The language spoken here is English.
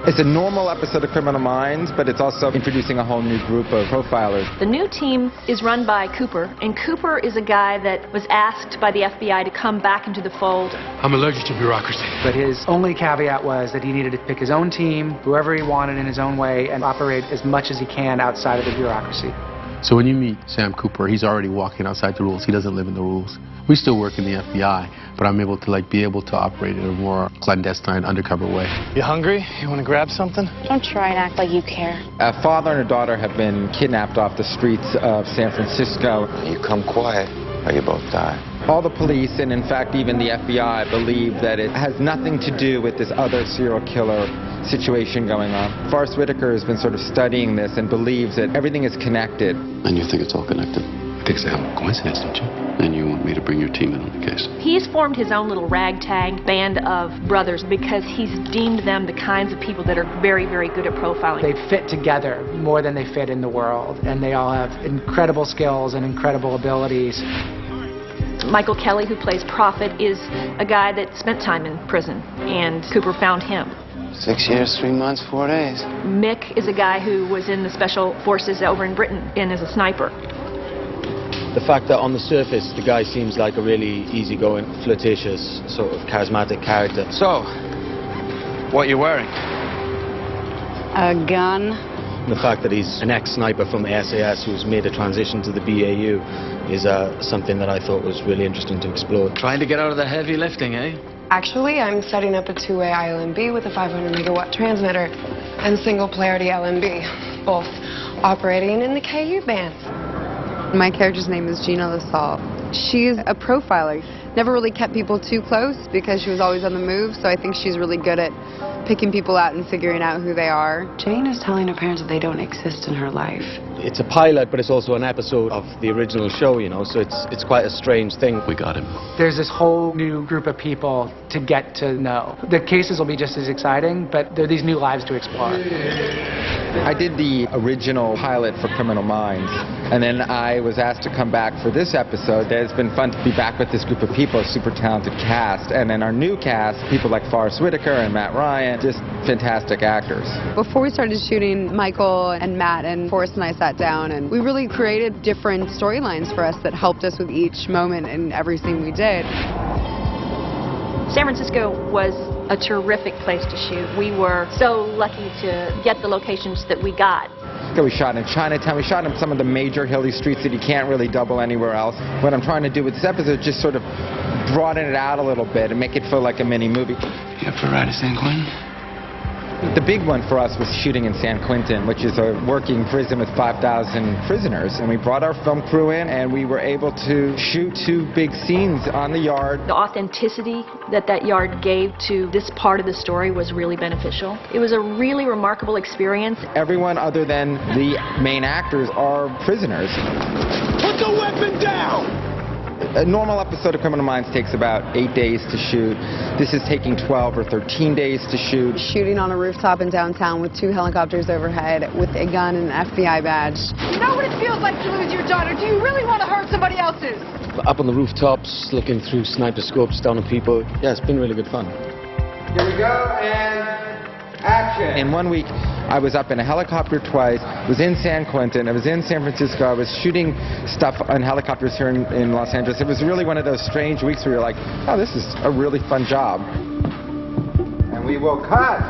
It's a normal episode of Criminal Minds, but it's also introducing a whole new group of profilers. The new team is run by Cooper, and Cooper is a guy that was asked by the FBI to come back into the fold. I'm allergic to bureaucracy. But his only caveat was that he needed to pick his own team, whoever he wanted in his own way, and operate as much as he can outside of the bureaucracy. So when you meet Sam Cooper, he's already walking outside the rules. He doesn't live in the rules. We still work in the FBI, but I'm able to be able to operate in a more clandestine, undercover way. You hungry? You want to grab something? Don't try and act like you care. A father and a daughter have been kidnapped off the streets of San Francisco. You come quiet, or you both die. All the police, and in fact even the FBI, believe that it has nothing to do with this other serial killer situation going on. Forrest Whitaker has been sort of studying this and believes that everything is connected. And you think it's all connected? I think it's a hell of a coincidence, don't you? And you want me to bring your team in on the case? He's formed his own little ragtag band of brothers because he's deemed them the kinds of people that are very, very good at profiling. They fit together more than they fit in the world, and they all have incredible skills and incredible abilities. Michael Kelly, who plays Prophet, is a guy that spent time in prison, and Cooper found him. 6 years, 3 months, 4 days. Mick is a guy who was in the special forces over in Britain and is a sniper. The fact that on the surface, the guy seems like a really easygoing, flirtatious, sort of charismatic character. So, what are you wearing? A gun. The fact that he's an ex-sniper from the SAS who's made a transition to the BAU is something that I thought was really interesting to explore. Trying to get out of the heavy lifting, eh? Actually, I'm setting up a two-way ILMB with a 500 megawatt transmitter and single polarity LMB, both operating in the KU band. My character's name is Gina LaSalle. She's a profiler. Never really kept people too close because she was always on the move, so I think she's really good at picking people out and figuring out who they are. Jane is telling her parents that they don't exist in her life. It's a pilot, but it's also an episode of the original show, you know, so it's quite a strange thing. We got him. There's this whole new group of people to get to know. The cases will be just as exciting, but there are these new lives to explore. I did the original pilot for Criminal Minds, and then I was asked to come back for this episode. It's been fun to be back with this group of people, a super talented cast, and then our new cast, people like Forrest Whitaker and Matt Ryan, just fantastic actors. Before we started shooting, Michael and Matt and Forrest and I sat down and we really created different storylines for us that helped us with each moment in every scene we did. San Francisco was a terrific place to shoot. We were so lucky to get the locations that we got. We shot in Chinatown, we shot in some of the major hilly streets that you can't really double anywhere else. What I'm trying to do with this episode is just sort of broaden it out a little bit and make it feel like a mini movie. You up for a ride to San Quentin? The big one for us was shooting in San Quentin, which is a working prison with 5,000 prisoners. And we brought our film crew in, and we were able to shoot 2 big scenes on the yard. The authenticity that yard gave to this part of the story was really beneficial. It was a really remarkable experience. Everyone other than the main actors are prisoners. Put the weapon down! A normal episode of Criminal Minds takes about 8 days to shoot. This is taking 12 or 13 days to shoot. Shooting on a rooftop in downtown with 2 helicopters overhead with a gun and an FBI badge. You know what it feels like to lose your daughter? Do you really want to hurt somebody else's? Up on the rooftops, looking through sniper scopes down on people. Yeah, it's been really good fun. Here we go, and action. In 1 week, I was up in a helicopter twice, was in San Quentin, I was in San Francisco, I was shooting stuff on helicopters here in Los Angeles. It was really one of those strange weeks where you're like, oh, this is a really fun job. And we will cut.